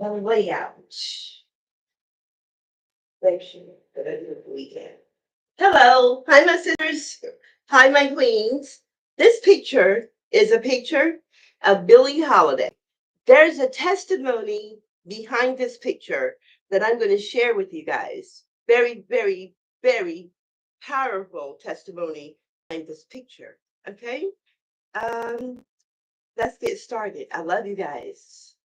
the layout section that I did the weekend. Hello, hi my sisters, hi my queens. This picture is a picture of Billie Holiday. There's a testimony behind this picture that I'm going to share with you guys. Very, very, very powerful testimony behind this picture. Okay, um, let's get started. I love you guys.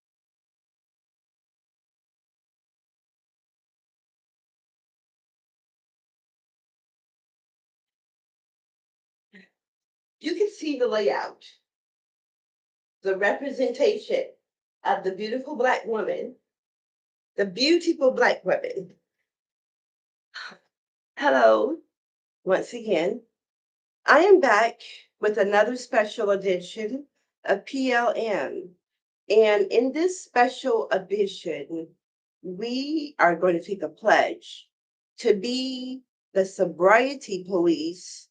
You can see the layout, the representation of the beautiful Black woman, the beautiful Black woman. Hello, once again. I am back with another special edition of PLM. And in this special edition, we are going to take a pledge to be the sobriety police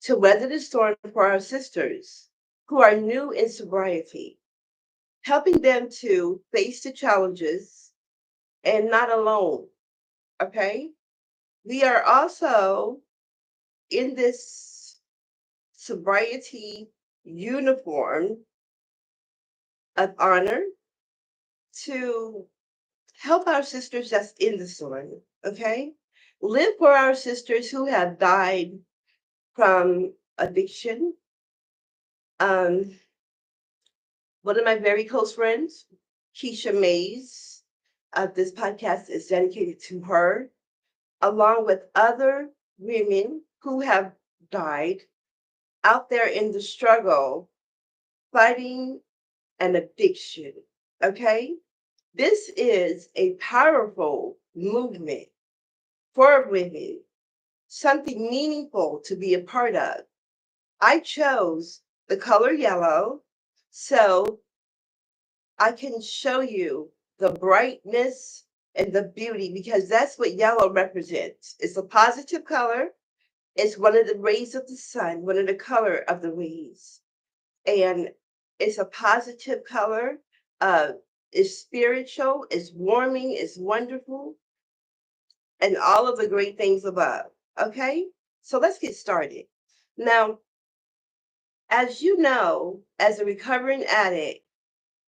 to weather the storm for our sisters who are new in sobriety, helping them to face the challenges and not alone. Okay? We are also in this sobriety uniform of honor to help our sisters that's in the storm, okay? Live for our sisters who have died from addiction. Um, One of my very close friends, Keisha Mays, this podcast is dedicated to her, along with other women who have died out there in the struggle fighting an addiction. Okay? This is a powerful movement for women, something meaningful to be a part of. I chose the color yellow so I can show you the brightness and the beauty because that's what yellow represents. It's a positive color. It's one of the rays of the sun, one of the color of the rays. And it's a positive color. Uh, it's spiritual, it's warming, it's wonderful, and all of the great things above. Okay, so let's get started. Now, as you know, as a recovering addict,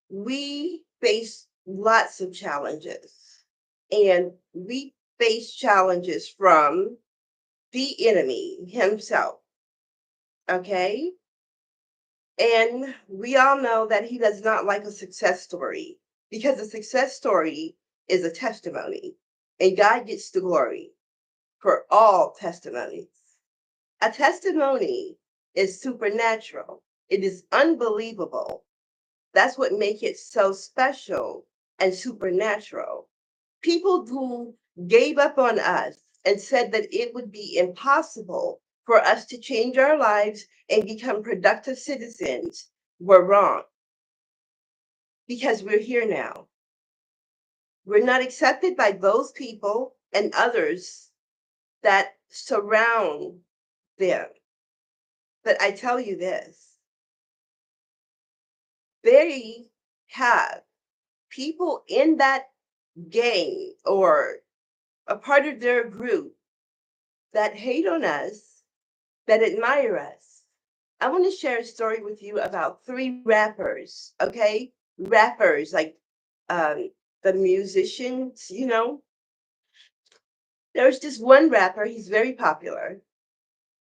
we face lots of challenges, and we face challenges from the enemy himself. Okay, and we all know that he does not like a success story because a success story is a testimony, and God gets the glory for all testimonies. A testimony is supernatural. It is unbelievable. That's what makes it so special and supernatural. People who gave up on us and said that it would be impossible for us to change our lives and become productive citizens were wrong because we're here now. We're not accepted by those people and others that surround them. But I tell you this, they have people in that gang or a part of their group that hate on us, that admire us. I want to share a story with you about three rappers, okay? Rappers, like um, the musicians, you know. There's this one rapper, he's very popular,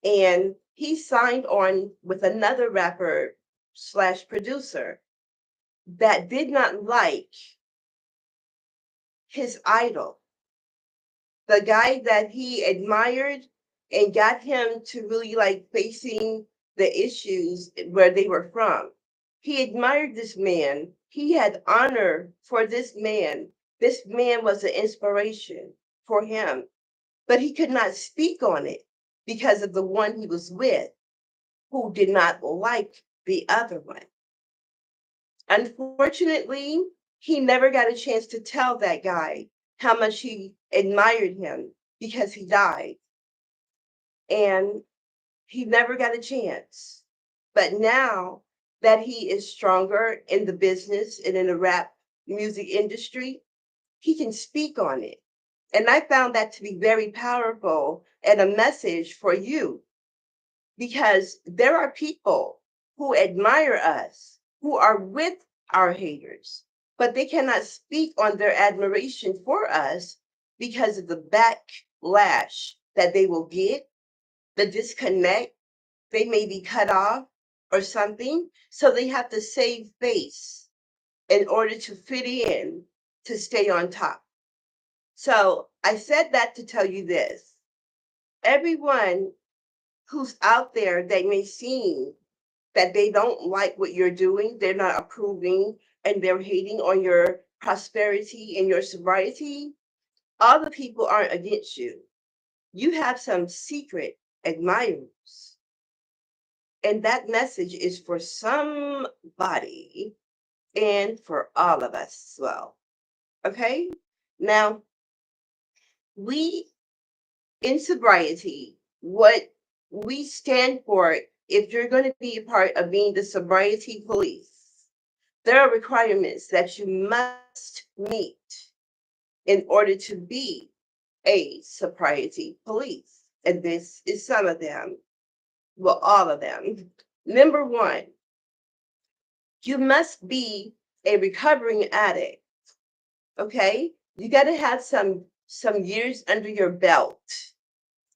and he signed on with another rapper slash producer that did not like his idol, the guy that he admired and got him to really like facing the issues where they were from. He admired this man. He had honor for this man. This man was an inspiration for him, but he could not speak on it because of the one he was with who did not like the other one. Unfortunately, he never got a chance to tell that guy how much he admired him because he died. And he never got a chance. But now that he is stronger in the business and in the rap music industry, he can speak on it. And I found that to be very powerful and a message for you, because there are people who admire us, who are with our haters, but they cannot speak on their admiration for us because of the backlash that they will get, the disconnect. They may be cut off or something. So they have to save face in order to fit in, to stay on top. So I said that to tell you this. Everyone who's out there that may seem that they don't like what you're doing, they're not approving, and they're hating on your prosperity and your sobriety, all the people aren't against you. You have some secret admirers. And that message is for somebody and for all of us as well. Okay? Now, we in sobriety, what we stand for, if you're going to be a part of being the sobriety police, there are requirements that you must meet in order to be a sobriety police. And this is some of them, well, all of them. Number one, you must be a recovering addict. Okay? You got to have some years under your belt.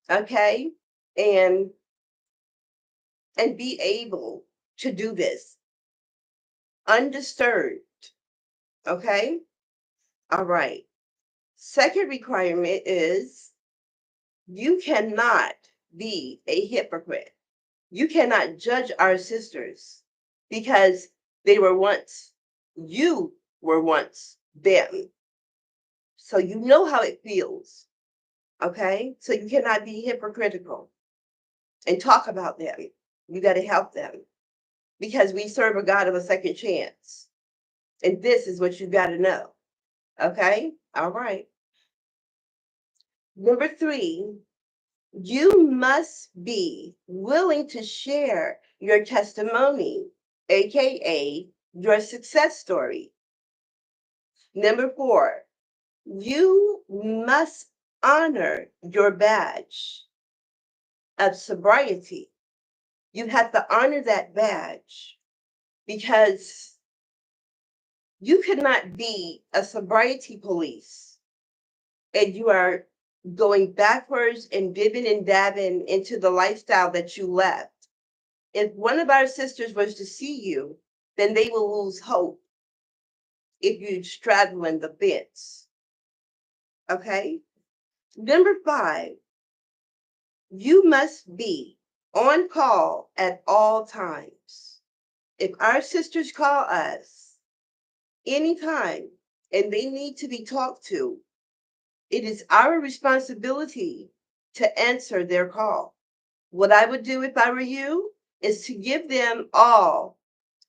Okay? And be able to do this undisturbed. Okay? All right. Second requirement is you cannot be a hypocrite. You cannot judge our sisters because you were once them. So you know how it feels. Okay? So you cannot be hypocritical and talk about them. You got to help them because we serve a God of a second chance. And this is what you got to know. Okay? All right. Number three, you must be willing to share your testimony, AKA your success story. Number four, you must honor your badge of sobriety. You have to honor that badge because you cannot be a sobriety police and you are going backwards and dibbing and dabbing into the lifestyle that you left. If one of our sisters was to see you, then they will lose hope if you straddling the fence. Okay? Number five, you must be on call at all times. If our sisters call us anytime and they need to be talked to, it is our responsibility to answer their call. What I would do if I were you is to give them all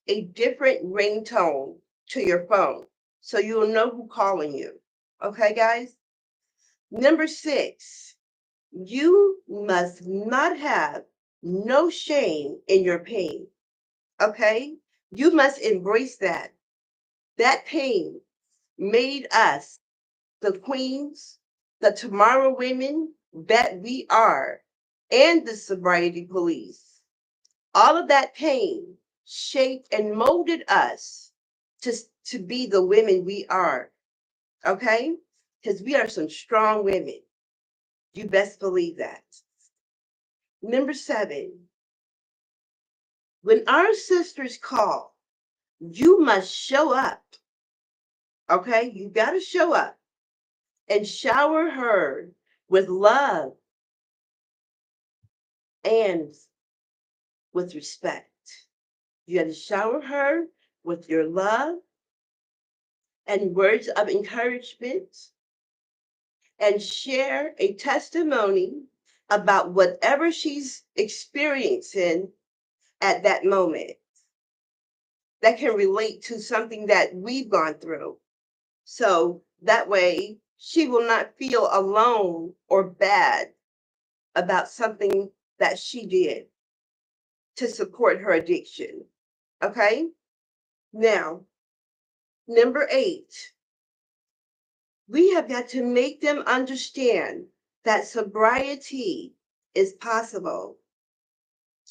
a different ringtone to your phone so you'll know who's calling you. Okay, guys? Number six, you must not have no shame in your pain. Okay? You must embrace that. That pain made us the queens, the tomorrow women that we are, and the sobriety police. All of that pain shaped and molded us to be the women we are. Okay? Because we are some strong women. You best believe that. Number seven, when our sisters call, you must show up. Okay? You got to show up and shower her with love and with respect. You got to shower her with your love and words of encouragement and share a testimony about whatever she's experiencing at that moment that can relate to something that we've gone through. So that way she will not feel alone or bad about something that she did to support her addiction. Okay? Now, number eight, We have got to make them understand that sobriety is possible.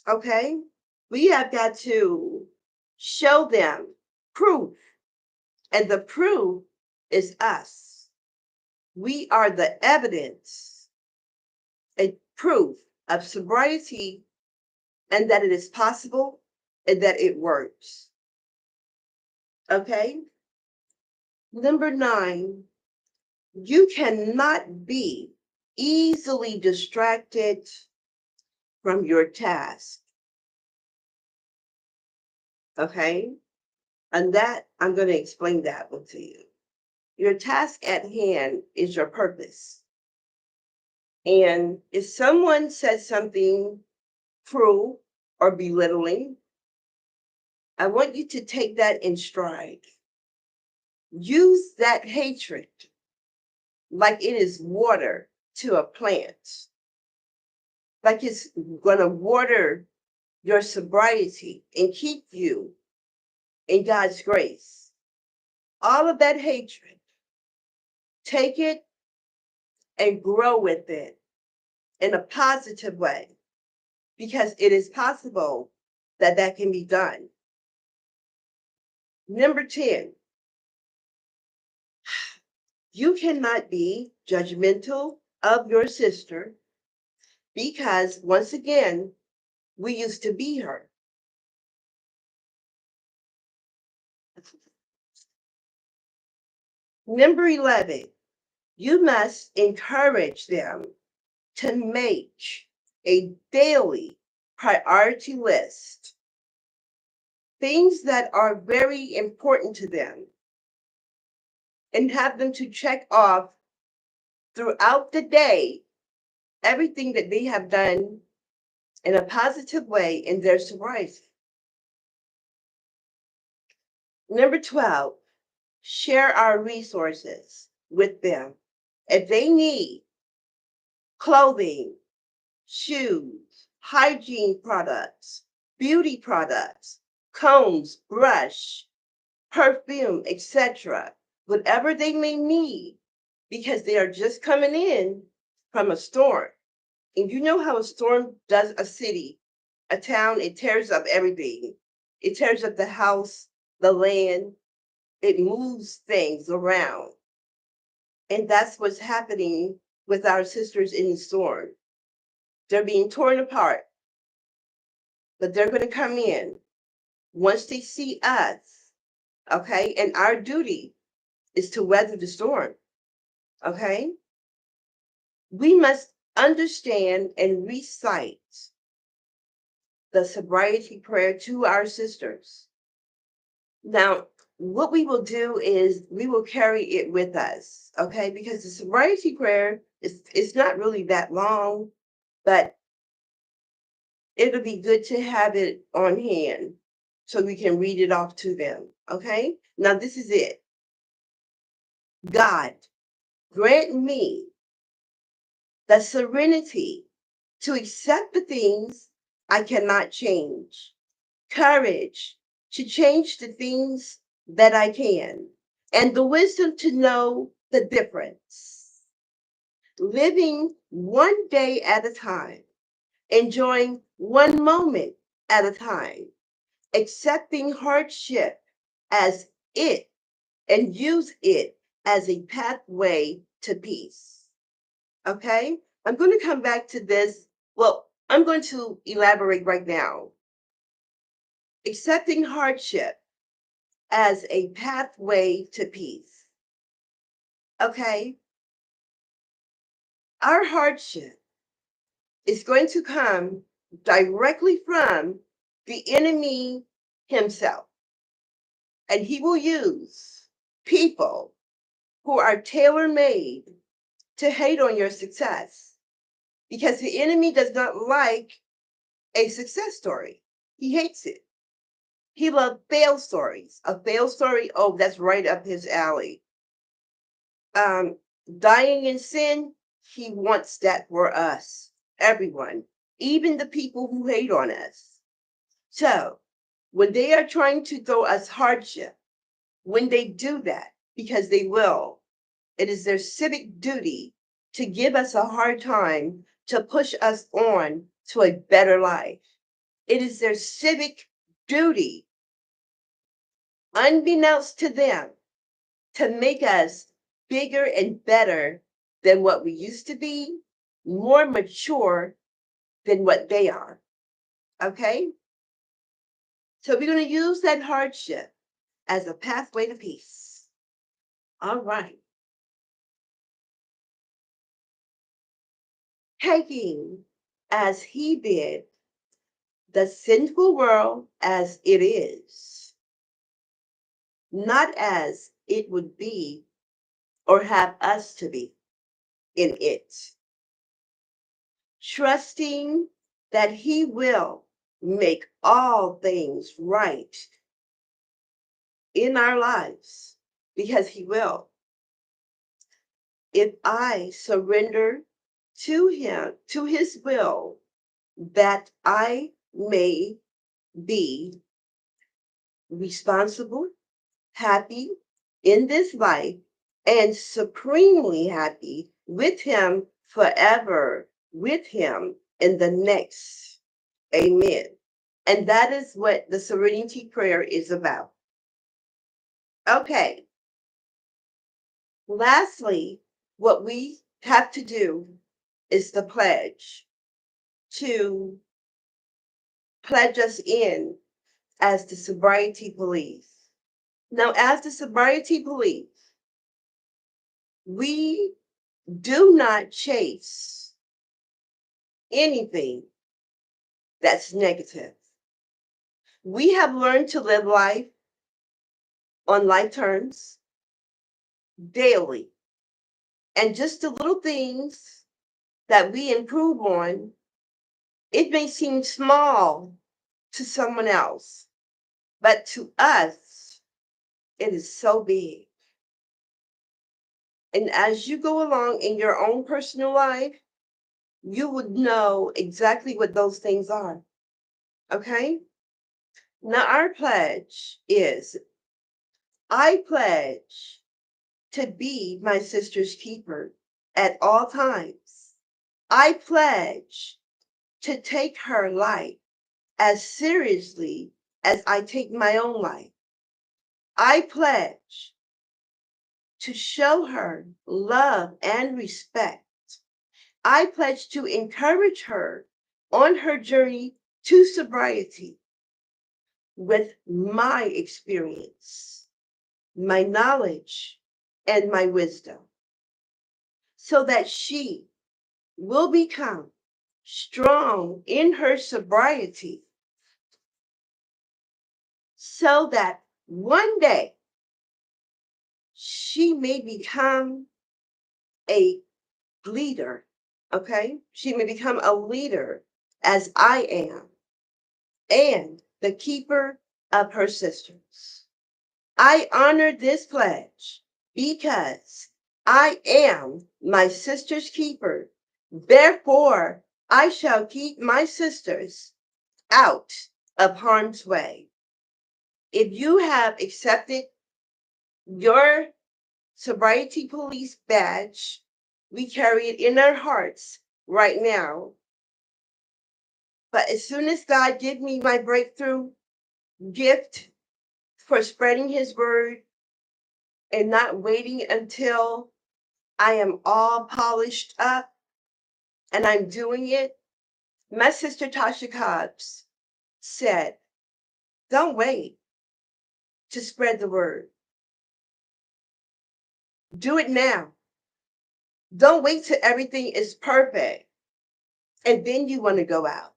Okay? We have got to show them proof, and the proof is us. We are the evidence and proof of sobriety, and that it is possible and that it works. Okay? Number 9, you cannot be easily distracted from your task. Okay? And that, I'm going to explain that one to you. Your task at hand is your purpose. And if someone says something cruel or belittling, I want you to take that in stride. Use that hatred like it is water to a plant, like it's going to water your sobriety and keep you in God's grace. All of that hatred, take it and grow with it in a positive way, because it is possible that that can be done. Number 10, you cannot be judgmental of your sister because, once again, we used to be her. Number 11, you must encourage them to make a daily priority list, things that are very important to them, and have them to check off throughout the day everything that they have done in a positive way in their sobriety. Number 12, share our resources with them. If they need clothing, shoes, hygiene products, beauty products, combs, brush, perfume, etc., whatever they may need, because they are just coming in from a storm. And you know how a storm does a city, a town, it tears up everything. It tears up the house, the land, it moves things around. And that's what's happening with our sisters in the storm. They're being torn apart, but they're going to come in once they see us. Okay. And our duty is to weather the storm. Okay. We must understand and recite the sobriety prayer to our sisters. Now, what we will do is we will carry it with us, okay? Because the sobriety prayer is not really that long, but it'll be good to have it on hand so we can read it off to them, okay? Now, this is it. God, grant me the serenity to accept the things I cannot change, courage to change the things that I can, and the wisdom to know the difference. Living one day at a time, enjoying one moment at a time, accepting hardship as it and use it as a pathway to peace. Okay? I'm going to come back to this. Well, I'm going to elaborate right now. Accepting hardship as a pathway to peace. Okay? Our hardship is going to come directly from the enemy himself. And he will use people who are tailor made to hate on your success, because the enemy does not like a success story. He hates it. He loves fail stories. A fail story, oh, that's right up his alley. Dying in sin, he wants that for us, everyone, even the people who hate on us. So when they are trying to throw us hardship, when they do that, because they will, It is their civic duty to give us a hard time, to push us on to a better life. It is their civic duty, unbeknownst to them, to make us bigger and better than what we used to be, more mature than what they are. Okay? So we're going to use that hardship as a pathway to peace. All right. Taking as he did the sinful world as it is, not as it would be or have us to be in it. Trusting that he will make all things right in our lives, because he will. If I surrender to him, to his will, that I may be responsible, happy in this life, and supremely happy with him forever, with him in the next. Amen. And that is what the Serenity Prayer is about. Okay. Lastly, what we have to do is the pledge, to pledge us in as the Sobriety Police. Now, as the Sobriety Police, we do not chase anything that's negative. We have learned to live life on life terms daily. And just the little things that we improve on, it may seem small to someone else, but to us, it is so big. And as you go along in your own personal life, you would know exactly what those things are. Okay? Now, our pledge is, I pledge to be my sister's keeper at all times. I pledge to take her life as seriously as I take my own life. I pledge to show her love and respect. I pledge to encourage her on her journey to sobriety with my experience, my knowledge, and my wisdom, so that she will become strong in her sobriety, so that one day she may become a leader. Okay? She may become a leader as I am, and the keeper of her sisters. I honor this pledge because I am my sister's keeper. Therefore, I shall keep my sisters out of harm's way. If you have accepted your Sobriety Police badge, we carry it in our hearts right now. But as soon as God gave me my breakthrough gift for spreading his word and not waiting until I am all polished up and I'm doing it, my sister Tasha Cobbs said, don't wait to spread the word. Do it now. Don't wait till everything is perfect and then you want to go out.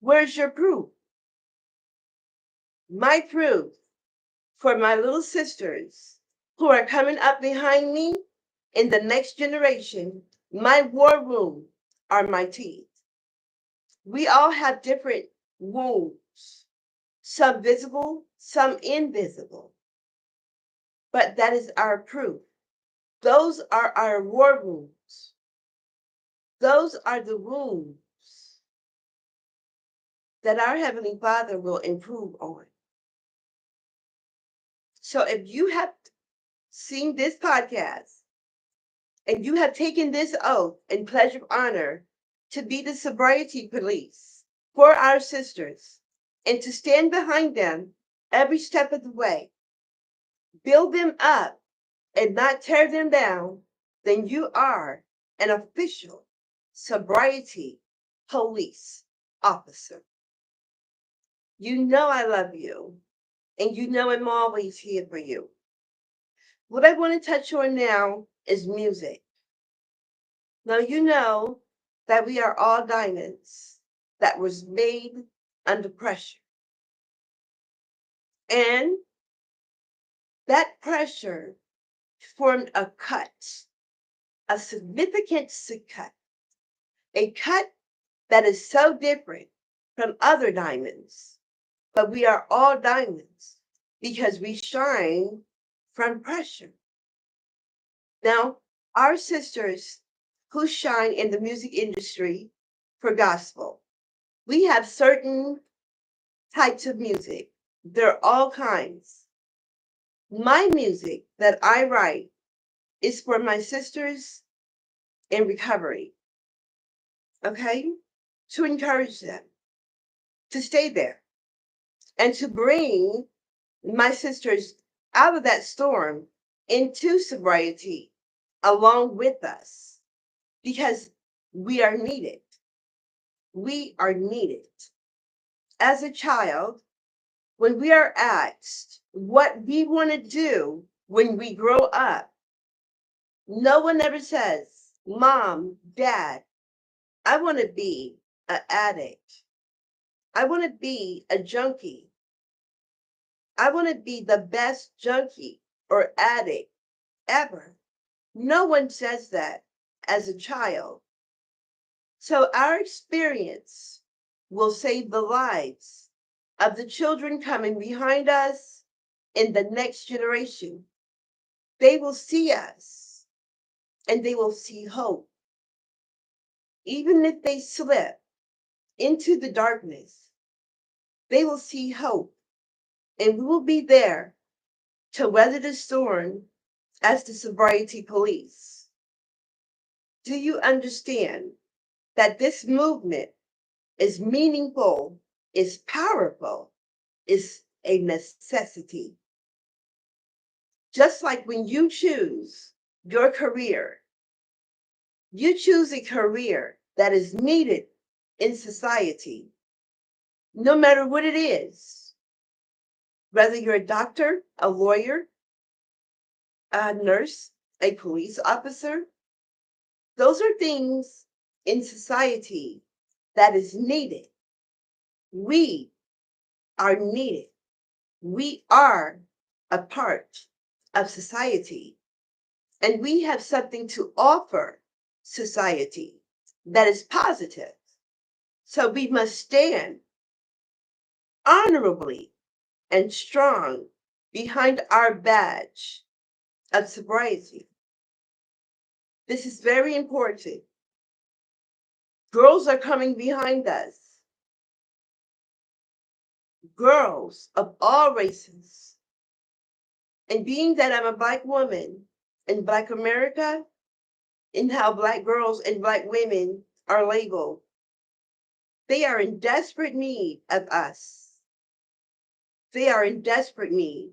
Where's your proof? My proof for my little sisters who are coming up behind me in the next generation, my war room are my teeth. We all have different wounds, some visible, some invisible. But that is our proof. Those are our war wounds. Those are the wounds that our Heavenly Father will improve on. So if you have seen this podcast And you have taken this oath and pledge of honor to be the sobriety police for our sisters and to stand behind them every step of the way, build them up and not tear them down, then you are an official sobriety police officer. You know I love you, and you know I'm always here for you. What I want to touch on now is music. Now, you know that we are all diamonds that was made under pressure. And that pressure formed a cut, a significant cut, a cut that is so different from other diamonds. But we are all diamonds because we shine from pressure. Now, our sisters who shine in the music industry for gospel, we have certain types of music. There are all kinds. My music that I write is for my sisters in recovery, okay? To encourage them to stay there and to bring my sisters out of that storm into sobriety along with us because we are needed. We are needed. As a child, when we are asked what we want to do when we grow up, no one ever says, Mom, Dad, I want to be an addict. I want to be a junkie. I want to be the best junkie or addict ever. No one says that as a child. So our experience will save the lives of the children coming behind us in the next generation. They will see us and they will see hope. Even if they slip into the darkness, they will see hope and we will be there to weather the storm as the sobriety police. Do you understand that this movement is meaningful, is powerful, is a necessity? Just like when you choose your career, you choose a career that is needed in society, no matter what it is, whether you're a doctor, a lawyer, a nurse, a police officer. Those are things in society that is needed. We are needed. We are a part of society, and we have something to offer society that is positive. So we must stand honorably and strong behind our badge of sobriety. This is very important. Girls are coming behind us. Girls of all races. And being that I'm a Black woman in Black America, and how Black girls and Black women are labeled, they are in desperate need of us. They are in desperate need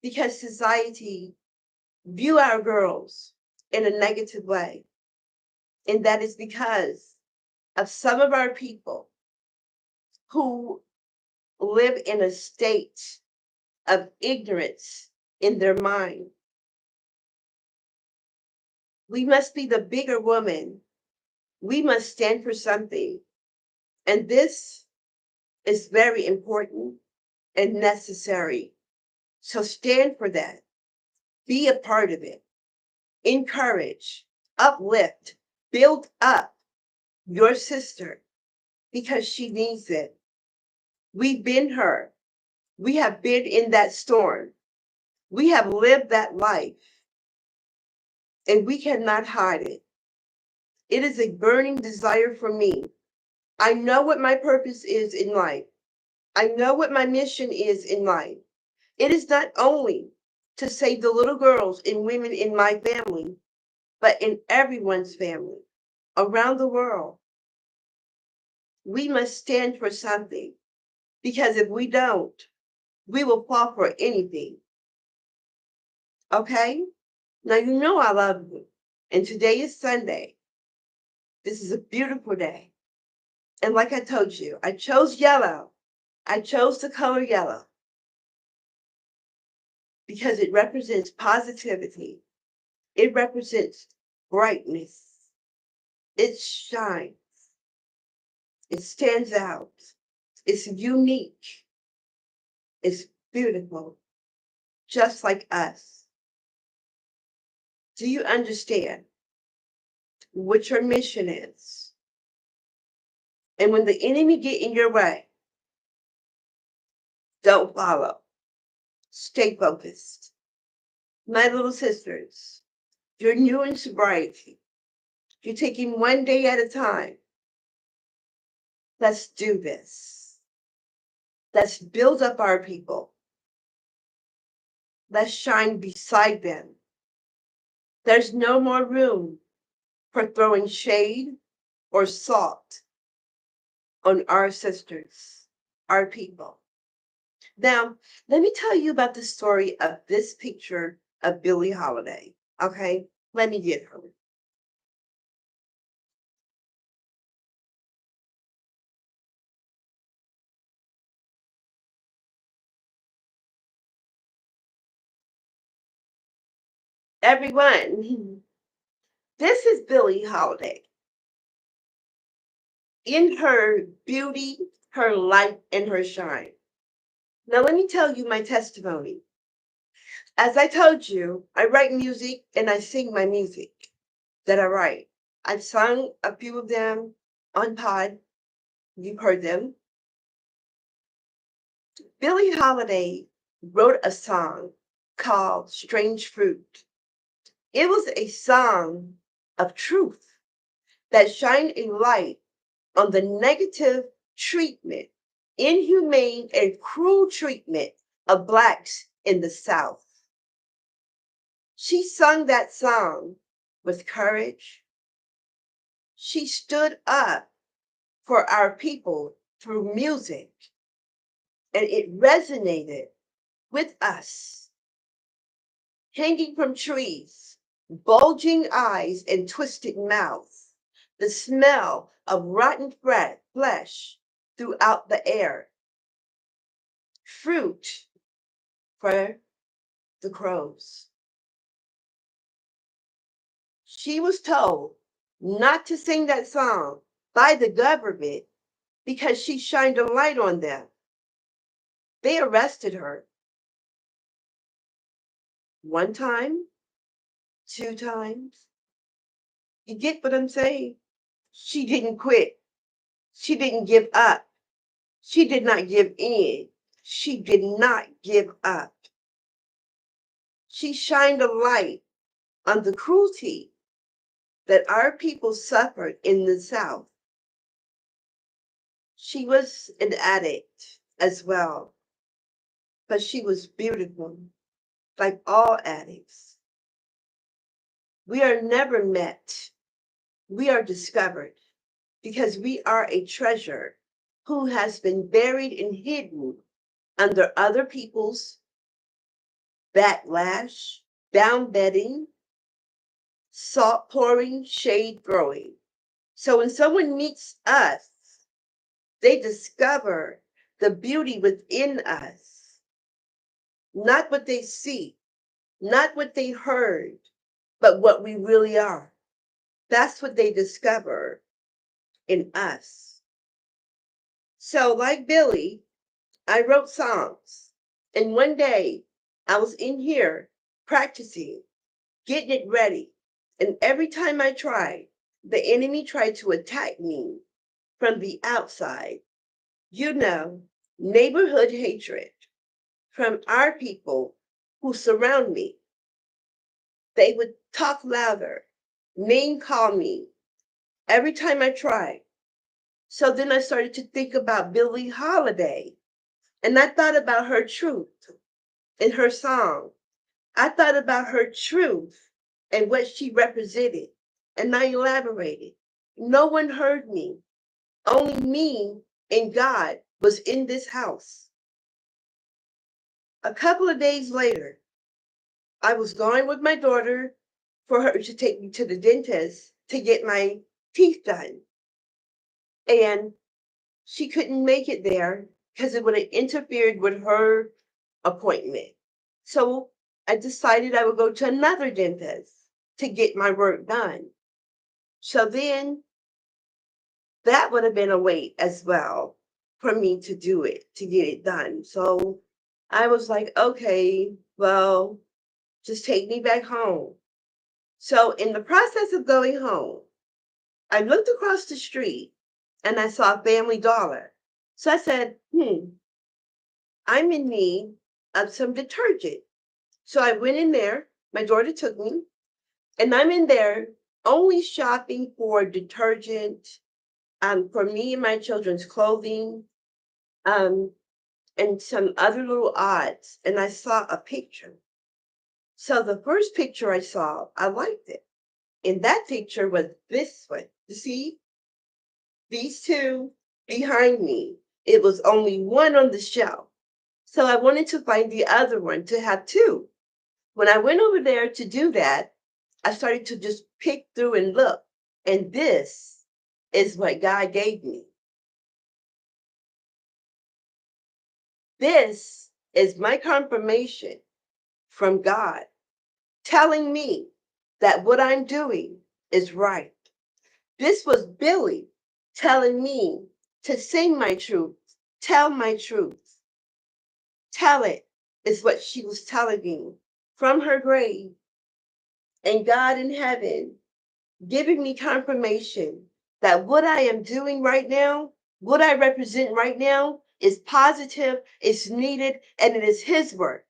because society view our girls in a negative way. And that is because of some of our people who live in a state of ignorance in their mind. We must be the bigger woman. We must stand for something. And this is very important and necessary. So stand for that. Be a part of it. Encourage, uplift, build up your sister because she needs it. We've been her. We have been in that storm. We have lived that life and we cannot hide it. It is a burning desire for me. I know what my purpose is in life. I know what my mission is in life. It is not only to save the little girls and women in my family, but in everyone's family around the world. We must stand for something because if we don't, we will fall for anything. Okay? Now, you know I love you. And today is Sunday. This is a beautiful day. And like I told you, I chose yellow. I chose the color yellow because it represents positivity. It represents brightness. It shines. It stands out. It's unique. It's beautiful, just like us. Do you understand what your mission is? And when the enemy get in your way, don't follow. Stay focused. My little sisters, you're new in sobriety. You're taking one day at a time. Let's do this. Let's build up our people. Let's shine beside them. There's no more room for throwing shade or salt on our sisters, our people. Now, let me tell you about the story of this picture of Billie Holiday. Okay, let me get her. Everyone, this is Billie Holiday in her beauty, her light, and her shine. Now, let me tell you my testimony. As I told you, I write music and I sing my music that I write. I've sung a few of them on Pod. You've heard them. Billie Holiday wrote a song called Strange Fruit. It was a song of truth that shined a light on the negative treatment, inhumane and cruel treatment of Blacks in the South. She sung that song with courage. She stood up for our people through music, and it resonated with us. Hanging from trees, bulging eyes and twisted mouths, the smell of rotten flesh throughout the air. Fruit for the crows. She was told not to sing that song by the government because she shined a light on them. They arrested her one time, two times. You get what I'm saying? She didn't quit. She didn't give up. She did not give in. She did not give up. She shined a light on the cruelty that our people suffered in the South. She was an addict as well, but she was beautiful, like all addicts. We are never met. We are discovered because we are a treasure who has been buried and hidden under other people's backlash, down bedding, salt pouring, shade growing. So when someone meets us, they discover the beauty within us, not what they see, not what they heard, but what we really are. That's what they discover in us. So, like Billie, I wrote songs. And one day I was in here practicing, getting it ready. And every time I tried, the enemy tried to attack me from the outside. You know, neighborhood hatred from our people who surround me. They would talk louder, name call me every time I tried. So then I started to think about Billie Holiday. And I thought about her truth in her song. I thought about her truth and what she represented. And I elaborated. No one heard me. Only me and God was in this house. A couple of days later, I was going with my daughter for her to take me to the dentist to get my teeth done. And she couldn't make it there because it would have interfered with her appointment. So I decided I would go to another dentist to get my work done. So then that would have been a wait as well for me to do it, to get it done. So I was like, okay, well, just take me back home. So in the process of going home, I looked across the street and I saw Family Dollar. So I said, I'm in need of some detergent. So I went in there, my daughter took me, and I'm in there only shopping for detergent for me and my children's clothing, um, and some other little odds. And I saw a picture. So the first picture I saw, I liked it. And that picture was this one. You see, these two behind me. It was only one on the shelf. So I wanted to find the other one to have two. When I went over there to do that, I started to just pick through and look. And this is what God gave me. This is my confirmation from God telling me that what I'm doing is right. This was Billy telling me to sing my truth, tell my truth. Tell it is what she was telling me from her grave. And God in heaven giving me confirmation that what I am doing right now, what I represent right now, is positive, it's needed, and it is His work.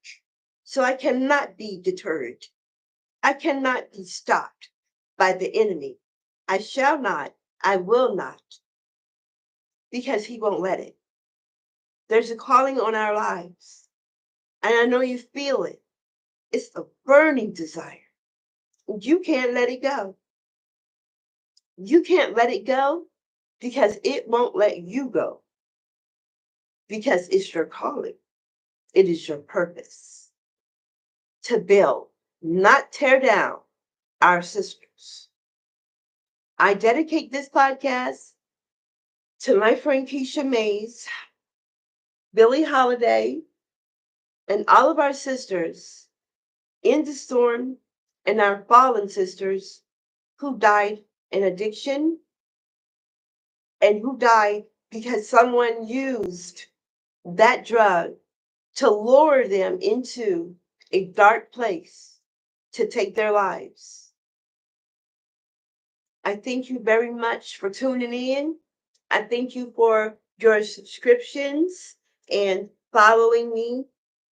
So I cannot be deterred. I cannot be stopped by the enemy. I shall not, I will not, because He won't let it. There's a calling on our lives, and I know you feel it. It's a burning desire. You can't let it go. You can't let it go because it won't let you go, because it's your calling. It is your purpose to build, not tear down our sisters. I dedicate this podcast to my friend Keisha Mays, Billie Holiday, and all of our sisters in the storm and our fallen sisters who died in addiction and who died because someone used that drug to lure them into a dark place to take their lives. I thank you very much for tuning in. I thank you for your subscriptions and following me.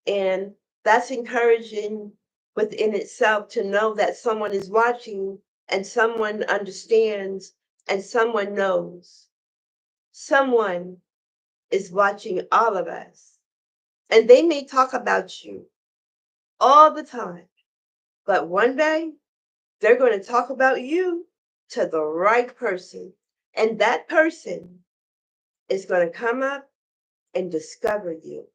And that's encouraging within itself to know that someone is watching and someone understands and someone knows. Someone is watching all of us. And they may talk about you all the time, but one day they're going to talk about you to the right person. And that person is going to come up and discover you.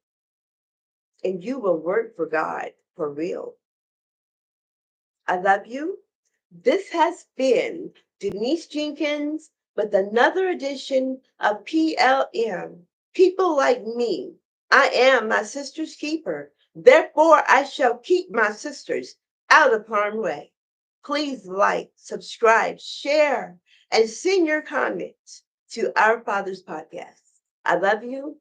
And you will work for God for real. I love you. This has been Denise Jenkins with another edition of PLM. People like me. I am my sister's keeper. Therefore, I shall keep my sisters out of harm's way. Please like, subscribe, share, and send your comments to Our Father's Podcast. I love you.